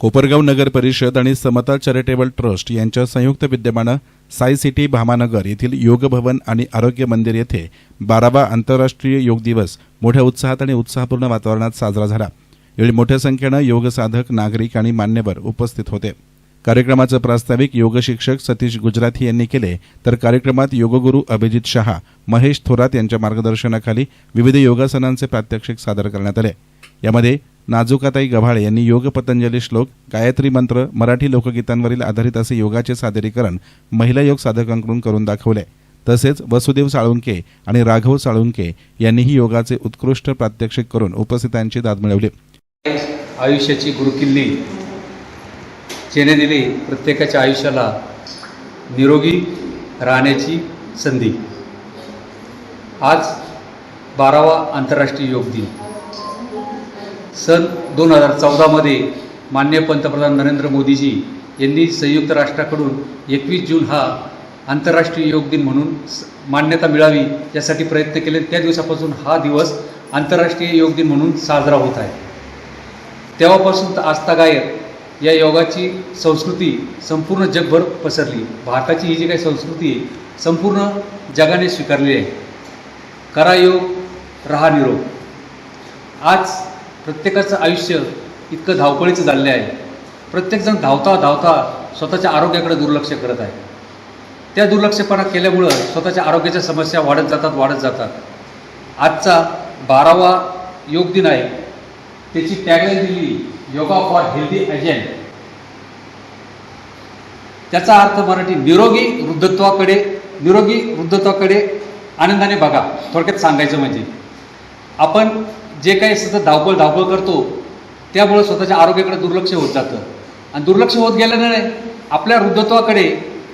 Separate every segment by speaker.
Speaker 1: कोपरगाव नगर परिषद आणि समता चॅरिटेबल ट्रस्ट यांच्या संयुक्त विद्यमानं साई सिटी भामानगर येथील योग भवन आणि आरोग्य मंदिर येथे 12वा आंतरराष्ट्रीय योग दिवस मोठ्या उत्साहात आणि उत्साहपूर्ण वातावरणात साजरा झाला। यावेळी मोठ्या संख्येनं योग साधक, नागरिक आणि मान्यवर उपस्थित होते। कार्यक्रमाचं प्रास्ताविक योग शिक्षक सतीश गुजराथी यांनी केले, तर कार्यक्रमात योगगुरू अभिजित शहा, महेश थोरात यांच्या मार्गदर्शनाखाली विविध योगासनांचे प्रात्यक्षिक सादर करण्यात आले। यामध्ये नाजुकाताई गव्हाळे यांनी योग पतंजली श्लोक, गायत्री मंत्र, मराठी लोकगीतांवरील आधारित असे योगाचे सादरीकरण महिला योग साधकांकडून करून दाखवले। तसेच वसुदेव साळुंके आणि राघव साळुंके यांनीही योगाचे उत्कृष्ट प्रात्यक्षिक करून उपस्थितांची दाद मिळवली।
Speaker 2: आयुष्याची गुरुकिल्ली जेणे दिली प्रत्येकाच्या आयुष्याला निरोगी राहण्याची संधी। आज 12वा आंतरराष्ट्रीय योग दिन। सन 2014 मध्ये माननीय पंतप्रधान नरेंद्र मोदीजी यांनी संयुक्त राष्ट्राकडून 21 जून हा आंतरराष्ट्रीय योग दिन म्हणून मान्यता मिळावी यासाठी प्रयत्न केले। त्या दिवसापासून हा दिवस आंतरराष्ट्रीय योग दिन म्हणून साजरा होत आहे। तेव्हापासून तर आजतागायत या योगाची संस्कृती संपूर्ण जगभर पसरली। भारताची ही जी काही संस्कृती आहे संपूर्ण जगाने स्वीकारली आहे। करा योग, रहा निरोग। आज प्रत्येकाचं आयुष्य इतकं धावपळीचं झालेलं आहे। प्रत्येकजण धावता धावता स्वतःच्या आरोग्याकडे दुर्लक्ष करत आहे। त्या दुर्लक्षपणा केल्यामुळं स्वतःच्या आरोग्याच्या समस्या वाढत जातात। आजचा 12वा योग दिन आहे। त्याची टॅगलाईन दिली योगा फॉर हेल्दी एजेंट। त्याचा अर्थ मराठी निरोगी वृद्धत्वाकडे आनंदाने बघा। थोडक्यात सांगायचं म्हणजे आपण जे काही सतत धावपळ करतो त्यामुळे स्वतःच्या आरोग्याकडे दुर्लक्ष होत जातं आणि दुर्लक्ष होत गेल्याने आपल्या वृद्धत्वाकडे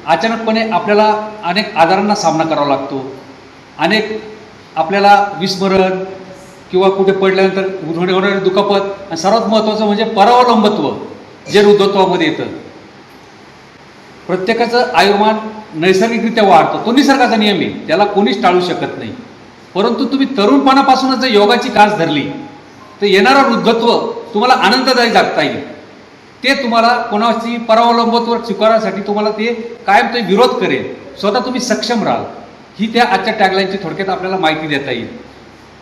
Speaker 2: अचानकपणे आपल्याला अनेक आजारांना सामना करावा लागतो। अनेक आपल्याला विस्मरण किंवा कुठे पडल्यानंतर होणारी दुखापत आणि सर्वात महत्त्वाचं म्हणजे परावलंबत्व जे वृद्धत्वामध्ये येतं। प्रत्येकाचं आयुर्मान नैसर्गिकरित्या वाढतो, तो निसर्गाचा नियम आहे, त्याला कोणीच टाळू शकत नाही। परंतु तुम्ही तरुणपणापासूनच जर योगाची कास धरली तर येणारं वृद्धत्व तुम्हाला आनंददायी जगता येईल। ते तुम्हाला कोणाची परावलंबत्व स्वीकारण्यासाठी तुम्हाला ते कायम ते विरोध करेल। स्वतः तुम्ही सक्षम राहाल, ही त्या आजच्या टॅगलाईनची थोडक्यात आपल्याला माहिती देता येईल।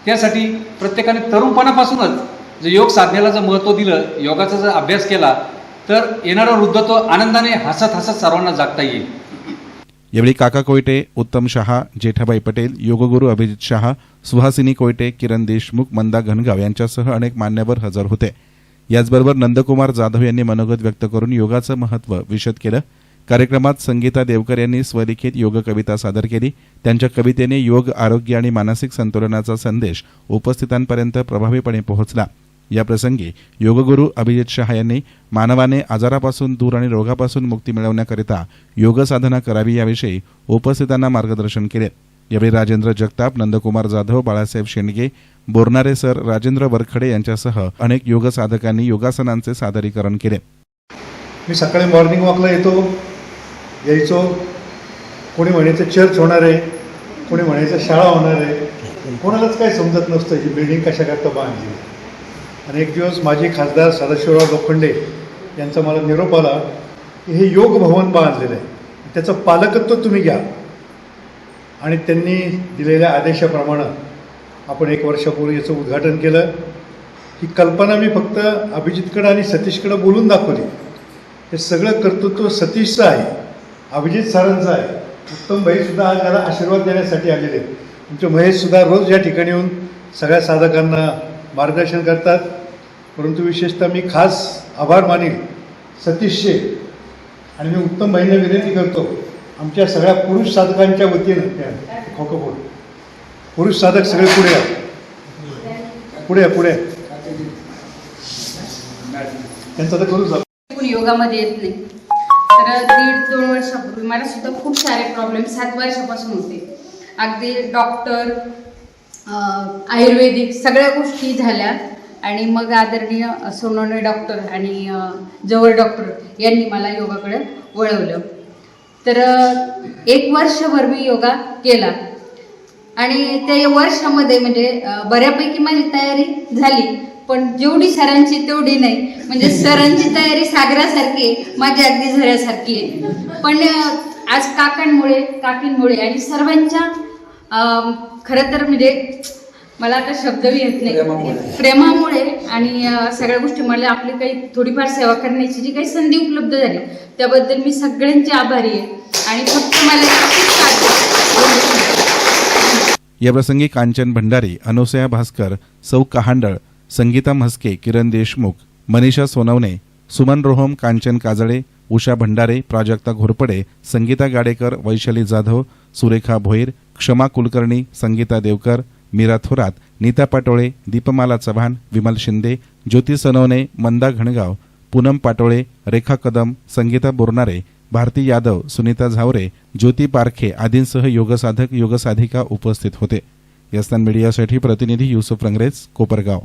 Speaker 2: त्यासाठी प्रत्येकाने तरुणपणापासूनच जर योग साधनेला जर महत्त्व दिलं, योगाचा जर अभ्यास केला तर येणारं वृद्धत्व आनंदाने हसत सर्वांना जगता येईल।
Speaker 1: यावेळी काका कोयटे, उत्तम शहा, जेठाबाई पटेल, योगगुरू अभिजित शहा, सुहासिनी कोयटे, किरण देशमुख, मंदा घनगाव यांच्यासह अनेक मान्यवर हजर होते। याचबरोबर नंदकुमार जाधव यांनी मनोगत व्यक्त करून योगाचं महत्त्व विशद केलं। कार्यक्रमात संगीता देवकर यांनी स्वलिखित योग कविता सादर केली। त्यांच्या कवितेने योग, आरोग्य आणि मानसिक संतुलनाचा संदेश उपस्थितांपर्यंत प्रभावीपणे पोहोचला। या प्रसंगी योगगुरू अभिजित शहा यांनी मानवाने आजारापासून दूर आणि रोगापासून मुक्ती मिळवण्याकरिता योग साधना करावी याविषयी उपस्थितांना मार्गदर्शन केले। यावेळी राजेंद्र जगताप, नंदकुमार जाधव, बाळासाहेब शेंडगे, बोरनारे सर, राजेंद्र वरखडे यांच्यासह अनेक योग साधकांनी योगासनांचे सादरीकरण केले।
Speaker 3: मी सकाळी मॉर्निंग वॉकला यायचो। कोणी म्हणायचं चर्च होणार आहे, कोणी म्हणायचं शाळा होणार आहे, कोणालाच काही समजत नसतं ही बिल्डिंग कशा करता बांधली। आणि एक दिवस माजी खासदार सदाशिवराव लोखंडे यांचा मला निरोप आला की हे योग भवन बांधलेलं आहे, त्याचं पालकत्व तुम्ही घ्या। आणि त्यांनी दिलेल्या आदेशाप्रमाणे आपण 1 वर्षापूर्वी याचं उद्घाटन केलं। ही कल्पना मी फक्त अभिजितकडं आणि सतीशकडं बोलून दाखवली। हे सगळं कर्तृत्व सतीशचं आहे, अभिजित सरांचं आहे। उत्तम भाईसुद्धा आज याला आशीर्वाद देण्यासाठी आलेले आहेत। तुमचे महेशसुद्धा रोज या ठिकाणी येऊन सगळ्या साधकांना मार्गदर्शन करतात। परंतु विशेषतः मी खास आभार मानेल सतीशचे आणि मी उत्तम भाईंना विनंती करतो आमच्या सगळ्या पुरुष साधकांच्या वतीनं खोकं पुरुष साधक सगळे पुढे त्यांचं तर करूच।
Speaker 4: कोणी योगामध्ये येत नाही तर 1.5-2 वर्षापूर्वी मला सुद्धा खूप सारे प्रॉब्लेम 7 वर्षापासून होते। अगदी डॉक्टर, आयुर्वेदिक सगळ्या गोष्टी झाल्या आणि मग आदरणीय सोनवणे डॉक्टर आणि जवळ डॉक्टर यांनी मला योगाकडे वळवलं। तर 1 वर्षभर मी योगा केला आणि त्या वर्षामध्ये म्हणजे बऱ्यापैकी माझी तयारी झाली, पण जेवढी सरांची तेवढी नाही. म्हणजे सरांची तयारी सागरासारखी आहे, माझी अगदी झऱ्यासारखी आहे. पण आज काकींमुळे आणि सर्वांच्या खरं तर म्हणजे मला आता शब्दही येत नाही, प्रेमामुळे आणि सगळ्या गोष्टी मला आपली काही थोडीफार सेवा करण्याची जी काही संधी उपलब्ध झाली त्याबद्दल मी सगळ्यांची आभारी आहे. आणि फक्त मला अशीच साथ द्या.
Speaker 1: याप्रसंगी कांचन भंडारी, अनुसया भास्कर, सौ कहांडळ, संगीता म्हस्के, किरण देशमुख, मनीषा सोनवणे, सुमन रोहम, कांचन काजळे, उषा भंडारे, प्राजक्ता घोरपडे, संगीता गाडेकर, वैशाली जाधव, सुरेखा भोईर, क्षमा कुलकर्णी, संगीता देवकर, मीरा थोरात, नीता पाटोळे, दीपमाला चव्हाण, विमल शिंदे, ज्योती सनवणे, मंदा घणगाव, पूनम पाटोळे, रेखा कदम, संगीता बोरनारे, भारती यादव, सुनीता झावरे, ज्योती पारखे आदींसह योगसाधक योगसाधिका उपस्थित होते. यस्तान मीडियासाठी प्रतिनिधी युसुफ रंगरेज, कोपरगाव.